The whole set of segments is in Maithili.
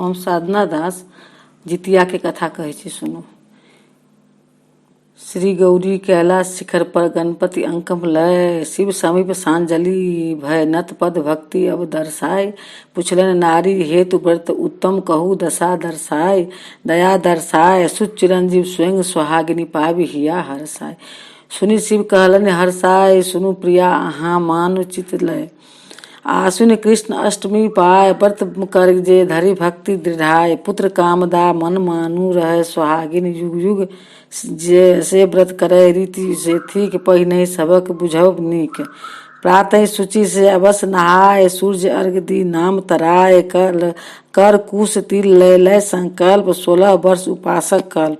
हम साधना दास जितिया के कथा कहै छी सुनू। श्री गौरी कैलाश शिखर पर गणपति अंकम लय, शिव समीप सांजलि भय नत पद भक्ति अब दर्शाय। पुछलन नारी हेतु व्रत उत्तम कहू दशा दर्शाय, दया दर्शाय सुच चिरंजीव स्वयं सुहागिनी पावि हिया हर्षाय। सुनि शिव कहलन हर्षाय सुनु प्रिया अहाँ मान चित लय, आश्विन कृष्ण अष्टमी पाय व्रत कर जे धरि भक्ति दृढ़ाय। पुत्र कामदा मन मानू रहे सुहागिन युग युग, जे से व्रत करे रीति से ठीक पहिने सबक बुझब नीक। प्रातः शुचि से अवश्य नहाय, सूर्य अर्घ दी नाम तराय। कर कुश तिल लय लय संकल्प, 16 वर्ष उपासक कल्प।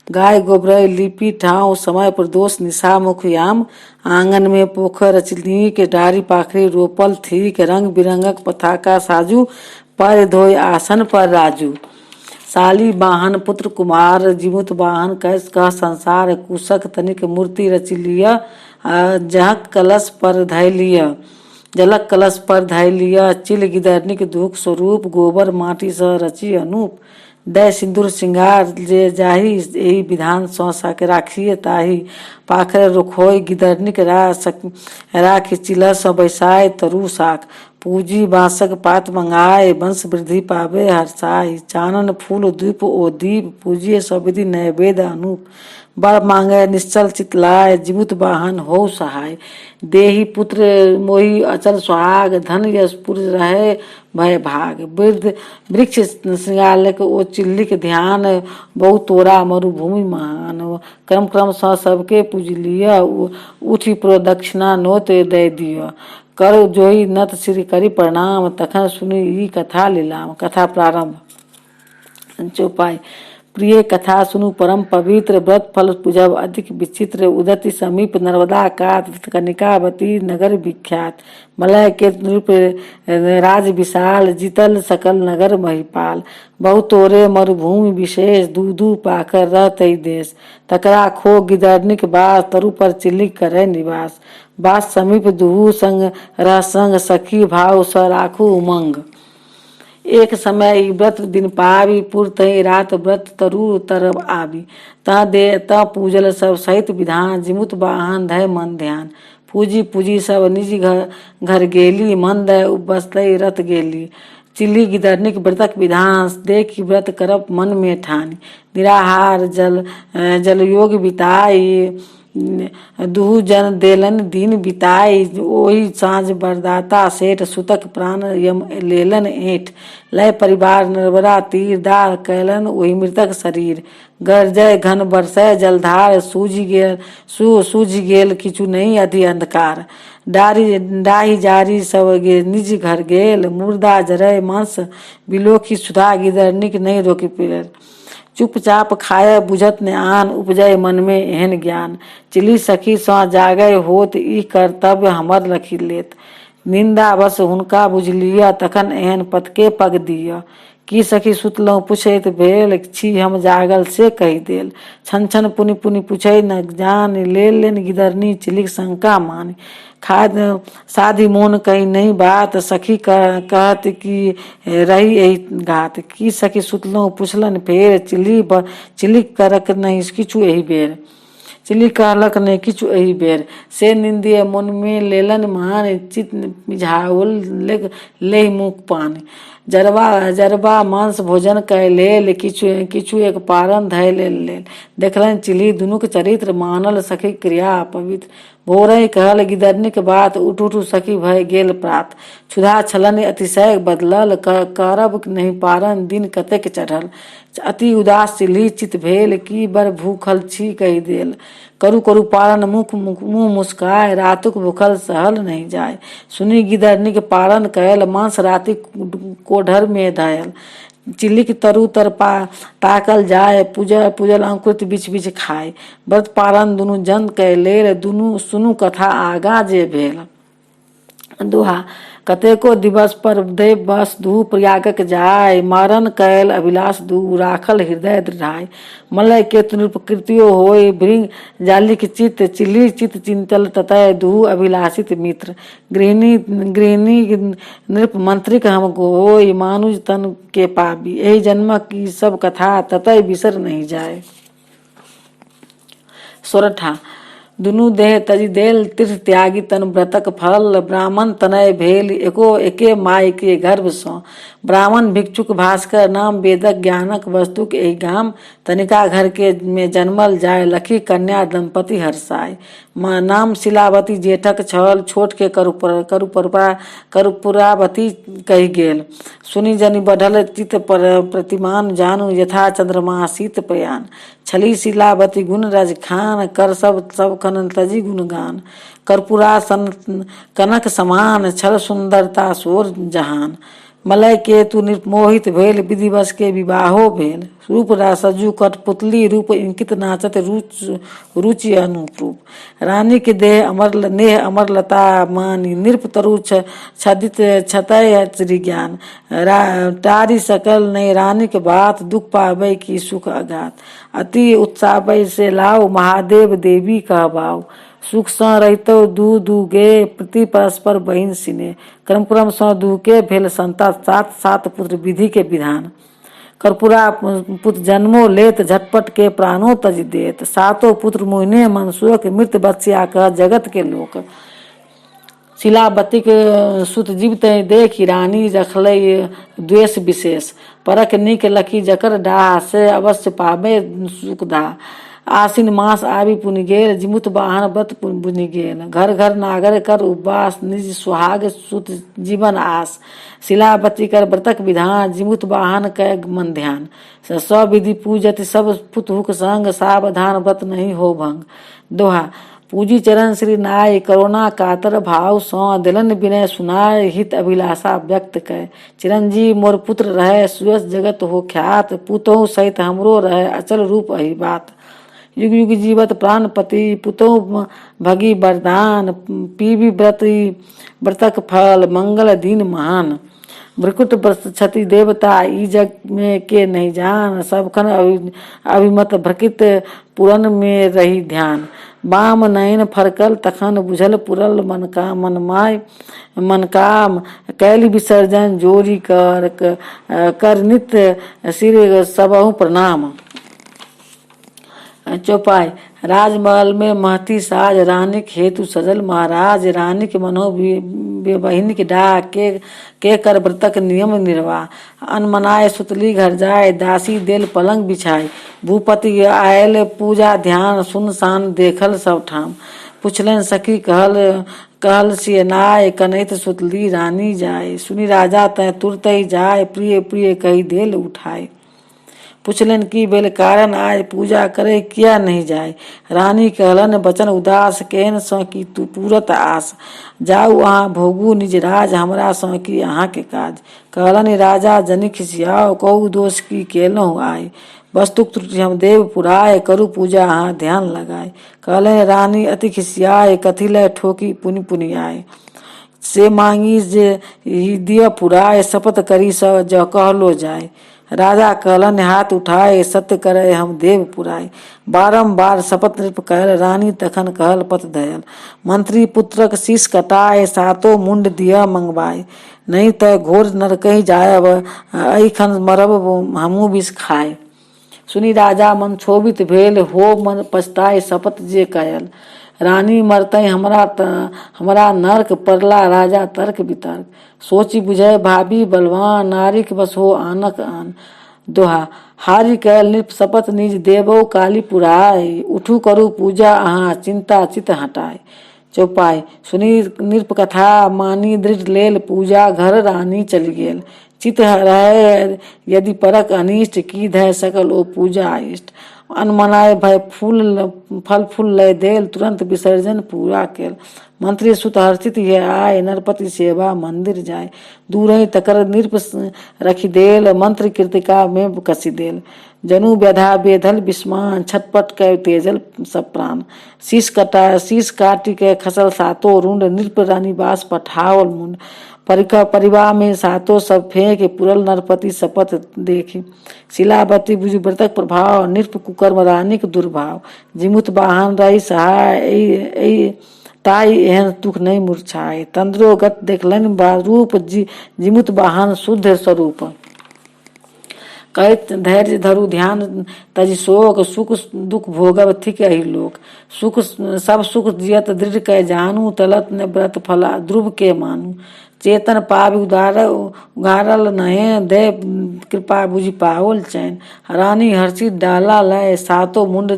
गाय गोबर लिपि ठाव समय प्रदोष निशा मुखयाम। आंगन में पोखर रचनी के डारी पाखरी रोपल थी, रंग बिरंगक पताका साजू पर धोय आसन पर राजू। साली वाहन पुत्र कुमार जीमुत वाहन कैस कह संसार, कुशक तनिक मूर्ति रच लिया जहक कलश पर धय लिया। जलक कलश पर धय लिया चिल गिदरनिक दुख स्वरूप, गोबर माटी स रची अनूप। दय सिंदूर सिंगार जे जाही, यही विधान सौ साके राखिए ताही। पाखर रुखोय गिदरनिक राखी चिला स बैसाय तरु साख। पूजी बांसक पात मंगाए, वंश वृद्धि पावे हर्षाय। चानन फूल द्वीप ओ दीप, पूजिए सविधि नैवेद्य अनूप। बर मांगे निश्चल चितलाय, जीमुत वाहन हो सहाय। देही पुत्र मोहि अचल सुहाग, धन यश पुर रहे भय भाग। वृद्ध वृक्ष श्रृंगारक ओ चिल्लिक ध्यान, बहु तोरा मरुभूमि महान। क्रम क्रम स सबके पूज लिया, उठी प्रदक्षिणा नोत दय दिया। कर जोई नत सिर करी प्रणाम, तखन सुनी ई कथा लीलाम। कथा प्रारंभ। चौपाई। प्रिय कथा सुनु परम पवित्र, व्रत फल पूजब अधिक विचित्र। उदति समीप नर्मदा कात, कनिकावती नगर विख्यात। मलय के नृप राज विशाल, जीतल सकल नगर महिपाल। बहु तोरे मरुभूमि विशेष, दू पाकर रहते देश। तकरा खो गिदरनिक बास, तरु पर चिल्ली करे निवास। बास समीप दुहु संग रह संग, सखी भाव स राखू उमंग। एक समय ई व्रत दिन पावी, पुर तई रात व्रत तरु तरब आवी। ता पूजल सब सहित विधान, जिमुत वाहन धय मन ध्यान। पूजी पूजी सब निज घर गेली, मन दय उपस्तई रत गेली। चिल्ली गिदरनिक व्रतक विधान, देखी व्रत करब मन में ठानी। निराहार जल योग बिताई, दुहु जन देलन दिन बिताई। ओही साँझ बरदाता सेठ, सुतक प्राण यम लेलन ऐठ। लय परिवार नर्मदा तीर, दाह कैलन ओही मृतक शरीर। गरजय घन बरसय जलधार, सूझि गेल किछु नहीं अधि अंधकार। डाही जारी सब निज घर गेल, मुर्दा जरय मांस बिलोखी सुधा गिदरनिक नहीं रोकी पिरल। चुपचाप खाए बुझत ने आन, उपजय मन में एहन ज्ञान। चिली सखी सौ जागय होत, ई कर्तव्य हमर लखी लेत। निंदा बस हुनका बुझलिया, तखन एहन पतके पग दिया। की सखी सुतलहुँ पुछैत भेल, छी हम जागल से कहि देल। छन छन पुनि पुनि पूछै न जान, लेन गिदरनी चिलिक शंका मान। खाद साधी मोन कही नहीं बात, सखी कहत कि रही यही घात। की सखी सुतलहुँ पुछलन फेर, चिली करक नहीं किछु एही बेर। चिली कहलक नहीं किछु एही बेर, से निंदिय मन में लेलन मान। चित मिझाओल ले मुख पान। जरबा मांस भोजन कै लेल, किछु एक पारन धय लेल। देखलन चिली दुनुक चरित्र, मानल सखी क्रिया पवित्र। भोरहि कहल गिदरनिक बात, उठ सखी भय गेल प्रात। क्षुधा छलन अतिशय बदलल, करब नहीं पारन दिन कतेक चढ़ल। अति उदास चिल्ली चित भेल, की बर भूखल छी कहि देल। करू पारन मुँह मुस्काय, रातुक भूखल सहल नहीं जाय। सुनी गिदरनिक पारन कैल, मांस राति कोढ़र में धयल। चिल्लिक तरु तर ताकल जाय, पूजल अंकुरित बिछ बिछ खाय। व्रत पारन दुनु जन कै लेल, दुनु सुनु कथा आगा जे भेल। दोहा। कतेको दिवस पर देव बस दू प्रयागक जाय, मारन कैल अभिलाष दू राखल हृदय दृढ़ाय। मलय केतु नृपकृत्यो होय, भृंग जालिक चित चिल्ली चित चिंतल ततय दू अभिलाषित मित्र। गृहिणी नृप मंत्रिक हम होय, मानुज तन के पाबी। यही जन्म की सब कथा ततय बिसर नहीं जाए। सोरठा दुनू देह तजी देल तीर्थ त्यागी तन व्रतक फल, ब्राह्मण तनय भेल एके माय के गर्भ सो। ब्राह्मण भिक्षुक भास्कर नाम, वेदक ज्ञानक वस्तुक एहि गाम। तनिका घर के में जन्मल जाय, लखी कन्या दंपति हर्षाय। नाम शिलावती जेठक छल, छोट के करुपुरावती कही गेल। सुनी जनि बढ़ल चित प्रतिमान, जानू यथा चंद्रमा शीत प्रयाण। छली शिलावती गुण रज खान, कर सब कनन तजी गुणगान। कर्पूरा सन कनक समान, छल सुंदरता सोर जहान। मलय केतु निर्मोहित भेल, विधिवश के विवाहो भेल। रूप सजु कठपुतली, रूप इंकित नाचत रुचि अनुरूप। रानी के नेह अमरलता मानी, नृप तरु छदित छतय ज्ञान। टारी सकल नहीं रानी के बात, दुख पावे की सुख अगात। अति उत्साह से लाओ, महादेव देवी कहबाओ। सुख स रहितो दू गे, प्रति परस्पर बहिन सिने। क्रमपुरम स दू के भेल संता, सात सात पुत्र विधि के विधान। कर्पूरा पुत्र जन्मो लेत, झटपट के प्राणो तज देत। सातों पुत्र मोहिने मन शोक, मृत बत्स्या कह जगत के लोक। शिलावती के सुत जीवित देखी, रानी रखलई द्वेष विशेष। परख निक लखी जकर डाह, से अवश्य पावे सुख दाह। आसिन मास आबि पुनि गेल, जिमुत वाहन व्रत बुनि गेल। घर घर नागर कर उपवास, निज सुहाग सुत जीवन आस। शिलावती कर व्रतक विधान, जिमुत वाहन कै मन ध्यान। सविधि पूजति सब पुतहुक संग, सावधान व्रत नहीं हो भंग। दोहा पूजी चरण श्री नाय, करुणा कातर भाव सौ। दिलन विनय सुनाय, हित अभिलाषा व्यक्त कै। चिरंजीव मोर पुत्र रहे, सुयस जगत हो ख्यात। पुतहु सहित हमरो रहे, अचल रूप अहि बात। युग युग जीवत प्राणपति, पुतहु भगी वरदान। पीबी व्रतक फल, मंगल दिन महान। भ्रकुट क्षति देवता, ई जग में के नहीं जान। सबखन अभिमत भ्रकित, पुरन में रही ध्यान। बाम नयन फरकल, तखन बुझल पुरल मन काम। कैली विसर्जन जोरी कर नित्य सिर सबहु प्रणाम। चौपाई राजमहल में महती साज, रानी के हेतु सजल महाराज। रानी के मनो बहिन के डाह, के कर व्रतक नियम निर्वाह। अनमनाय सुतली घर जाय, दासी देल पलंग बिछाई। भूपति आयल पूजा ध्यान, सुनसान देखल सब ठाम। पुछलन सखी कहल सियनाय, कनैत सुतली रानी जाय। सुनी राजा तय तुरतई जाय, प्रिय प्रिय कही देल उठाए। पुछलन की बेल कारण आय, पूजा करे किया नहीं जाए। रानी कहलन बचन उदास, केहन सौ की तू पूरत आस। जाऊ अहाँ भोगू निज राज, हमरा सौ की अहाँ के काज। कहलन राजा जनि खिसियाओ, कहू दोष की केलहु आय। वस्तुक त्रुटि हम देव पुराय, करू पूजा अहाँ ध्यान लगाए। कहलन रानी अति खिसियाए, कथी लय ठोकी पुनि पुनि आए। से मांगी जे दिया पुराय, शपथ करी स जो कहलो जाए। राजा कहलन हाथ उठाए, सत्य करे हम देव पुराय। बारंबार शपथ नृप कहल, रानी तखन कहल पत दयल। मंत्री पुत्रक शीश कटाए, सातो मुंड दिया मंगवाए। नहीं तय घोर नरकहि जायब, अइखन मरब हमू विष खाए। सुनी राजा मन क्षोभित भेल, हो मन पछताए शपथ जे कयल। रानी मरतई हमरा नरक, परला राजा तर्क वितर्क। सोची बुझे भाभी बलवान, नारिक बस हो आनक आन। दोहा हारी कैल नृप शपथ, निज देवो काली पुराय। उठू करू पूजा अहाँ, चिंता चित हटाए। चौपाई सुनी नृप कथा, मानी दृढ़ लेल पूजा। घर रानी चली गेल, चित रहे यदि परक अनिष्ट। की धय सकल ओ पूजा इष्ट। अनमनाय भय फल फूल लय देल, तुरंत विसर्जन पूरा केल। मंत्री सुत हर्षित ये आय, नरपति सेवा मंदिर जाय। दूर ही तकर नृप रखी देल, मंत्र कृतिका में कसी देल। जनु व्यधा बेधल विस्मान, छटपट के तेजल सब प्राण। शीश काटी के खसल सातो रुंड, नृप रानी बास पठावल मुंड। परिवार में सातो सब फेंक पुरल नरपति शपथ देखी। शिलावती बुझु व्रतक प्रभाव नृप कुकर्म रानिक दुर्भाव। जिमुत वाहन रही सहाय ताई एहन दुख नहीं मूर्छाए। तंद्रो गत देखलन रूप जिमुत वाहन शुद्ध स्वरूप। कहत धैर्य धरु ध्यान तजि शोक सुख दुख भोगव थिक अहि लोक। सुख सब सुख जियत दृढ़ कह जानू तलत न व्रत फला ध्रुव के मानू। चेतन पावि उगारल नहे दे कृपा बुझि पावल चैन। रानी हर्षित डाला लय सातो मुंड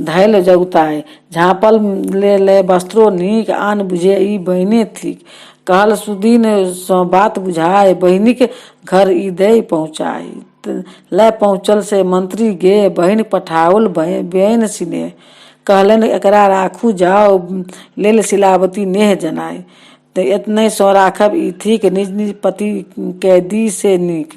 धैल जगुताय। झापल ले वस्त्रो नीक आन बुझे ई बहिने थिक। कहल सुदीन सो बात बुझाए बहिनिक घर ई दे पहुँचाए। लय पहुँचल से मंत्री गे बहिन पठावल बेन सिने। कहलन एकरा राखू जाओ लेल शिलावती नेह जनाए। तो इतने सो राखब ई थिक निज निज पति कैदी से नीक।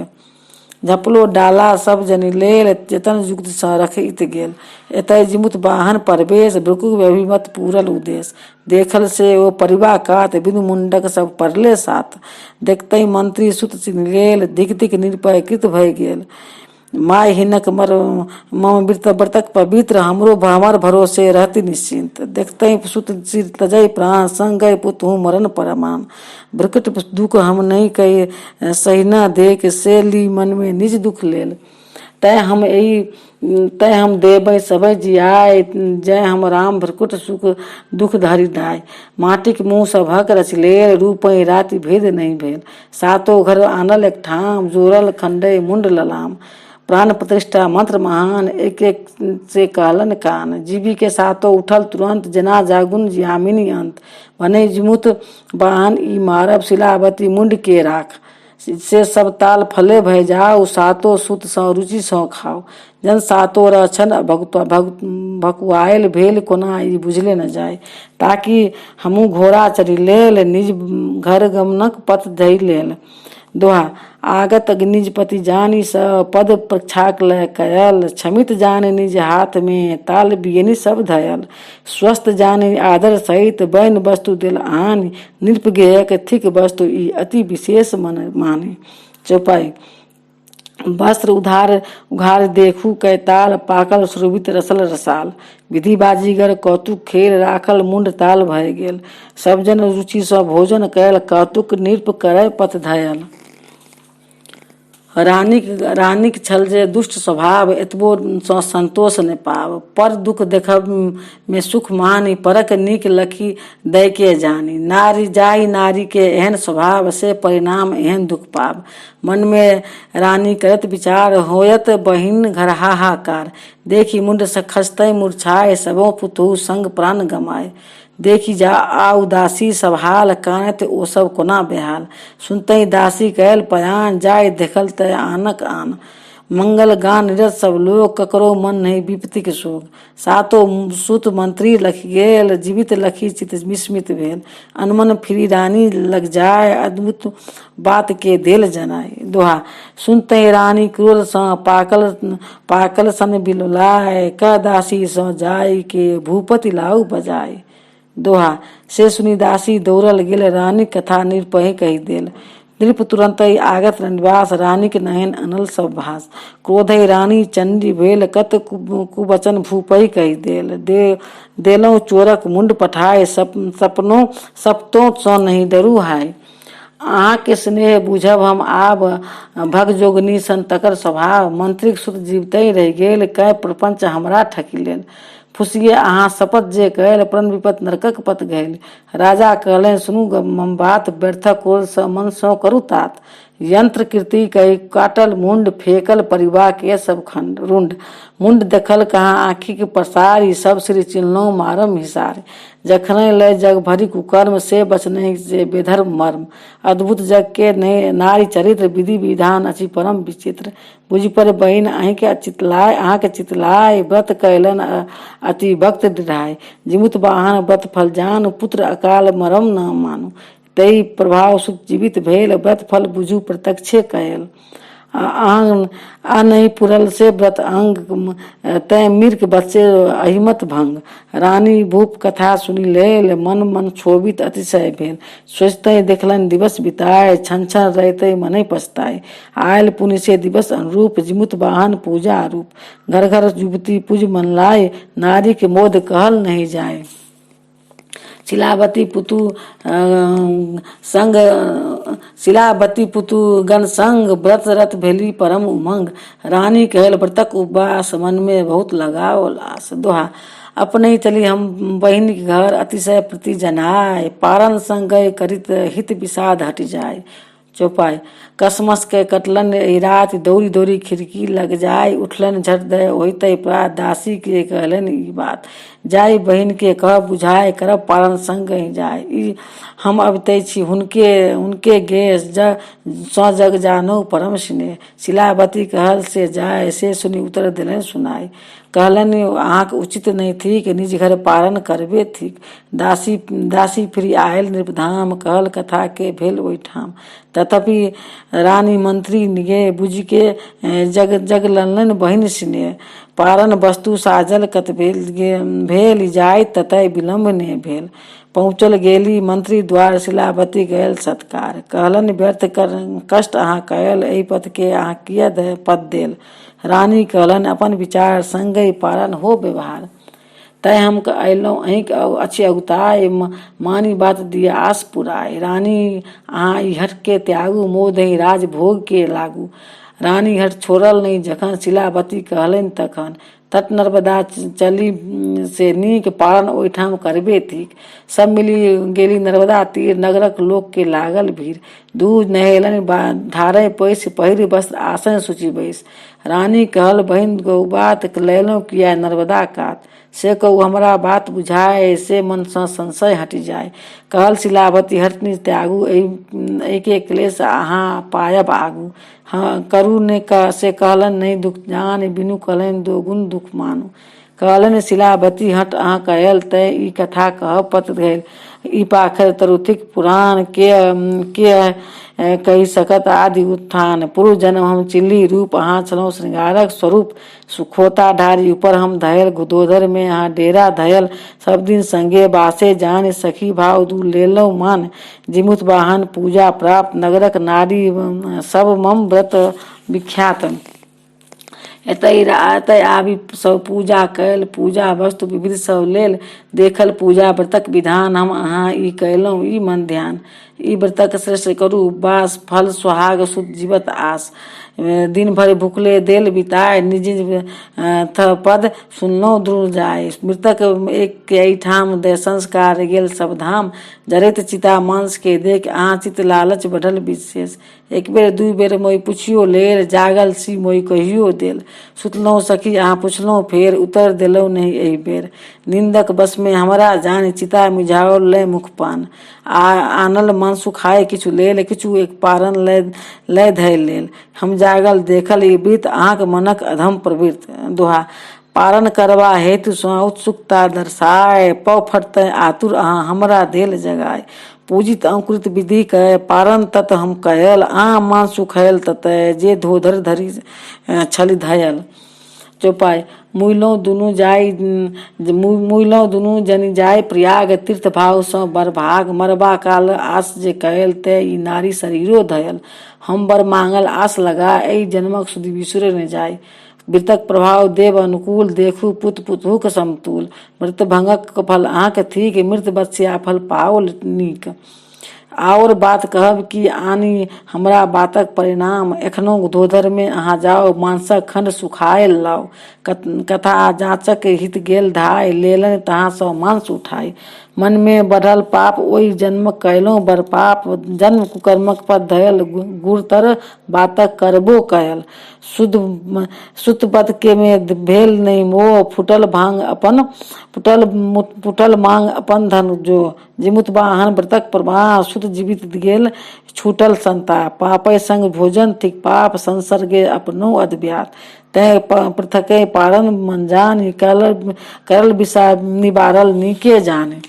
झपलो डाला सब जनि लेल जतन युक्त स रखित गेल। एतय जिमुत वाहन परवेश भ्रुकु अभिमत पूरल उदेश। देखल से वो परिवा कात बिनु मुंडक सब परले साथ। देखते मंत्री सुत चिन्ह गेल दिक दिक निरपय कृत भय गेल। माय हिनक मर मम व्रतक पवित्र हमरो हमर भरोसे रहती निश्चिंत। देखते सुत सिर तजय प्राण संग गए पुत हूँ मरण परमान। भ्रकट दुख हम नहीं कहे सही न देख से ली मन में निज दुख लेल। तय हम देबै सबै जियाय जय हम राम भ्रकुट सुख दुख धरि दाय। माटिक मुँह सभक रच लेल रूपै राति भेद नहीं भेल। सातो घर आनल एक ठाम जोरल खंडे मुंड ललाम। प्राण प्रतिष्ठा मंत्र महान एक एक से कहलन कान। जीवी के सातो उठल तुरंत जना जागुन यामिनी अंत। भने जिमुत वाहन ई मारब शिलावती मुंड के राख। से सब ताल फले भय जाओ सातो सुत सौ रुचि सौ खाओ। जन सातो रछन भकुआयल भेल कोना ई बुझले न जाय। ताकि हमू घोड़ा चढ़ी लेल निज घर गमनक पथ धइ लेल। दोहा आगत निज पति जानी स पद प्रक्षाक लय कयल। क्षमित जाने निज हाथ में ताल बियनी सब धयल। स्वस्थ जाने आदर सहित बैन वस्तु दिल आनी। नृप गेयक थिक वस्तु ई अति विशेष मन माने। चौपाई वस्त्र उघार देखू कैताल पाकल सुरभित रसल रसाल। विधि बाजीगर कौतुक खेल राखल मुंड ताल भय गेल। सब जन रुचि स भोजन कैल कौतुक नृप करय पथ धयल। रानीक छल जे दुष्ट स्वभाव एतबो संतोष ने पाव। पर दुख देखब में सुख मानी परक नीक लखी दय के जानी। नारी के एहन स्वभाव से परिणाम एहन दुख पाव। मन में रानी करत विचार होयत बहिन घर हाहाकार। देखी मुंड खसतय मूर्छाए सबों पुतहु संग प्राण गमाए। देखी जा आ उदासी सब हाल कानत ओ सब कोना बेहाल। सुनते दासी कैल पयान जाय देखल तय आनक आन। मंगल गान निरत सब लोग ककरो मन नहीं विपत्ति के शोक। सातो सुत मंत्री लख गेल जीवित लखी चित विस्मित भेल। अनमन फिरी रानी लग जाय अद्भुत बात के देल जनाय। दोहा सुनते रानी क्रोध स पाकल सन बिलुलाय। क दासी स जाय के भूपति लाऊ बजाय। दोहा से सुनी दासी दौड़ल गेल रानी कथा निरपहि कही देल। नृप तुरंत आगत निवास रानीक नयन अनल सब भास। क्रोधै रानी चंडी भेल कत कुवचन भूपहि कही देलौं चोरक मुंड पठाए। सपनों सप्तों सो नहीं डरू हाय। अहाँ के स्नेह बुझब हम आब भग जोगनी सन तकर स्वभाव। मंत्रिक सुत जीवते रह गेल कै प्रपंच हमरा ठकी लेल। फुसिए अहाँ शपथ जे कैल प्रण विपत नरकक पत गैल। राजा कहलें सुनू मम बात व्यर्थ क्रोध स मन सो करू तात। यंत्र कीर्ति कही काटल मुंड फेकल परिवार के सब खंड रुंड। मुंड देखल कहाँ आँखी के पसारी सब श्री चिन्हलों मारम हिसार। जखने लय जग भरी कुकर्म से बचने से बेधर्म मर्म। अद्भुत जग के नारी चरित्र विधि विधान अति परम विचित्र। बुझ पर बहिन अहीं के चितलाय व्रत कैलन अति भक्त दृढ़ाय। जिमुत वाहन व्रत फल जान पुत्र अकाल मरम न मानु। तई प्रभाव सुख जीवित भेल व्रत फल बुझू प्रत्यक्षे कैल। आंग आ नहीं पुरल से व्रत अंग तय मिर्क बच्चे अहिमत भंग। रानी भूप कथा सुनी लेल मन मन क्षोभित अतिशय भेल। सोचते देखलन दिवस बिताए छन छन रहते मन पछताए। आयल पुण्य से दिवस अनुरूप जिमुत वाहन पूजा रूप। घर घर युवती पूज मन लाए नारी के मोद कहल नहीं जाए। शिलावती पुतु गण संग व्रत रत भेली परम उमंग। रानी कहल व्रतक उपवास मन में बहुत लगाओ लास। दोहा अपने ही चली हम बहिन के घर अतिशय प्रति जनाए। पारन संग गए करित हित विषाद हट जाए। चौपाई कसमस के कटलन रात दौरी दौरी खिड़की लग जाए। उठलन झट दय होते प्रात दासी के कहलन ई बात। जाय बहिन के कह बुझाए करब पालन संग ही जाए। ई हम अबते छी उनके गेस जग जानो परम स्नेह। शिलावती कहल से जाए से सुनी उतर दिलन सुनाई। कहलन आँख उचित नहीं थी कि निज घर पारण करबे थी। दासी फिर आयल निर्धाम कहल कथा के भेल ओठाम। तथापि रानी मंत्री निगे बुझ के जग ललन बहिन स्नेह। पारण वस्तु साजल कत भेल जाय ततय विलम्ब ने भेल। पहुँचल गेली मंत्री द्वार शिलावती गयल सत्कार। कहलन व्यर्थ कर कष्ट अहाँ कयल एहि पद के अहाँ किया पद देल। रानी कहलन अपन विचार संगय पारण हो व्यवहार। तय हम अयलौं अहिक अच्छे अगुताए मानी बात दिया आस पुराए। रानी अहाँ ई हट के त्यागू मोद ही राज भोग के लागू। रानी हट छोड़ल नहीं जखन शिलावती कहलन तखन। तट नर्मदा चली से नीक पारण ओहिठाम करबे थीक। सब मिली गेली नर्मदा तीर नगरक लोक के लागल भीड़। दूध नहेलन धारे पैस पहिर वस्त्र आसन सूची बैस। रानी कहल बहिन गौ बात लैलों किया नर्मदा कात। से कहू हमरा बात बुझाए से मन सँ संशय हटि जाए। कहल शिलावती हटनी त्यागू एके क्लेश अहाँ पायब आगू। हाँ करू ने से कहलन नहीं दुख जान बिनु कहलन दो गुण दुख मानू। कहलन शिलावती हट अहाँ कहल तय ई कथा कह पत गैल। ई पाखर तरुथिक पुराण के कही सकत आदि उत्थान। पूर्व जन्म हम चिल्ली रूप अहाँ छलौं श्रृंगारक स्वरूप। सुखोता ढारी ऊपर हम धयल गुदोदर में अहाँ डेरा धयल। सब दिन संगे बासे जान सखी भाव दू लेलौं मान। जिमुत वाहन पूजा प्राप्त नगरक नारी सब मम व्रत विख्यात। एतय आबि सब पूजा कैल पूजा वस्तु विविध सब लेल। देखल पूजा व्रतक विधान हम अहाँ ई कैलौं ई मन ध्यान। ई व्रतक श्रेष्ठ करू उपवास फल सुहाग सुत जीवत आस। दिन भर भूखले देल बिताए निज पद सुनलौं दूर जाए। मृतक एक के ठाम दे संस्कार गेल सब धाम। जरैत चिता मांस के देख अहाँ चित लालच बढ़ल विशेष। एक बेर दू बेर मोई पुछियो लेल जागल सी मोई कहियो देल। सुतलौं सखी अहाँ पुछलौं फेर उत्तर देलौं नहीं एहि बेर। निंदक बस में हमरा जान चिता मिझाओल ले मुखपान। आनल मन सुखाए किछु लेल किछु एक पारन लय धय लेल। हम जागल देखल ई वृत्त अहाँक मनक अधम प्रवृत्त। दोहा पारण करवा हेतु उत्सुकता दर्शाए। पौ फटतय आतुर अहाँ हमरा देल जगाए। पूजित अंकुरित विधि कह पारण तत हम कहल। आ मान सुखयल ततय जे धोधर धरी छल धयल। चौपाई मुइलों दुनू जनि जाय प्रयाग तीर्थ भाव सँ बर भाग। मरबा काल आस जे कहल ते ई नारी शरीरो धयल। हम बर मांगल आस लगा एहि जन्मक सुधि बिसुर न जाय। मृतक प्रभाव देव अनुकूल देखू पुत पुतहुक समतुल। मृत भंगक फल आँख थीक मृत बत्स्या फल पाओल नीक। और बात कहब कि आनी हमरा बातक परिणाम। एखनो धोधर में अहाँ जाओ मांसक खंड सुखाए लाओ। कथा जांचक हित गेल धाय लेलन तहाँ सँ मांस उठाई। मन में बढ़ल पाप ओहि जन्म कैलों बर पाप। जन्म कुकर्मक पद धयल गुरुतर बातक करबो कयल। सुत पद के में भेल नहीं मोह फुटल मांग अपन धन जो। जिमुत वाहन व्रतक प्रवाह सुत जीवित गेल छूटल संताप। पापय संग भोजन थिक पाप संसर्गे अपनो अदव्यात। तय पृथके पारण मन जान करल विषा निवारल नीके जाने।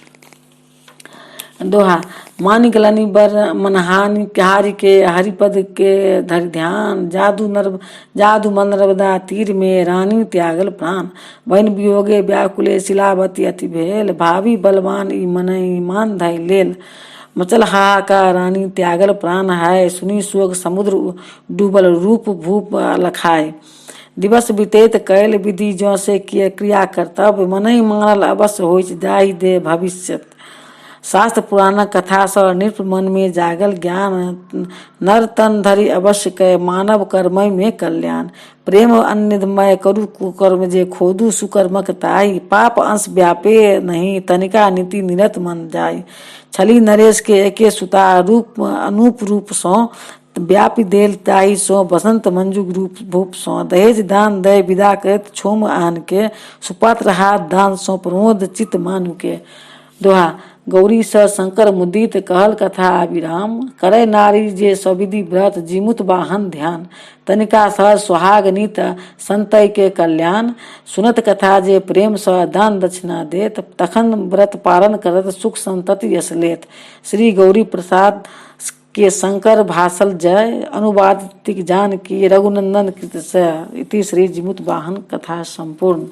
दोहा मानि गलनी बर मनहानि हारि के हरिपद के धरि ध्यान। जादू मन नर्मदा तीर में रानी त्यागल प्राण। बन वियोगे व्याकुले शिलावती अति भेल। भावी बलवान ई मनई मान धई लेल। मचल हाहाकार रानी त्यागल प्राण है। सुनी शोक समुद्र डूबल रूप भूप लखाए। दिवस बीतेत कैल विधि ज्यों से किए क्रिया कर्तव्य। मनई मानल अवश्य होइच जाहि दे भविष्य। शास्त्र पुराण कथा स नृप मन में जागल ज्ञान। नर तन धरि अवश्य कै मानव कर्मय में कल्याण। प्रेम अन्नमय करु कुकर्म जे खोदू सुकर्मक ताई। पाप अंश व्यापे नहीं तनिका नीति निरत मन जाय। छली नरेश के एके सुता रूप अनूप रूप सो। व्यापी देल ताही सो बसंत मंजू रूप भूप सो। दहेज दान दय विदा करत छोम आन के। सुपात्र हाथ दान सो प्रमोद चित मानु के। दोहा। गौरी स शंकर मुदित कहल कथा अविराम। करे नारी जे सविधि व्रत जीमुत वाहन ध्यान। तनिका सहज सुहाग नीत संतय के कल्याण। सुनत कथा जे प्रेम स दान दक्षिणा देत। तखन व्रत पालन करत सुख संतति यश लेत। श्री गौरी प्रसाद के शंकर भासल जय। अनुवाद तिक जानकी रघुनंदन कृत इति श्री जीमुत वाहन कथा संपूर्ण।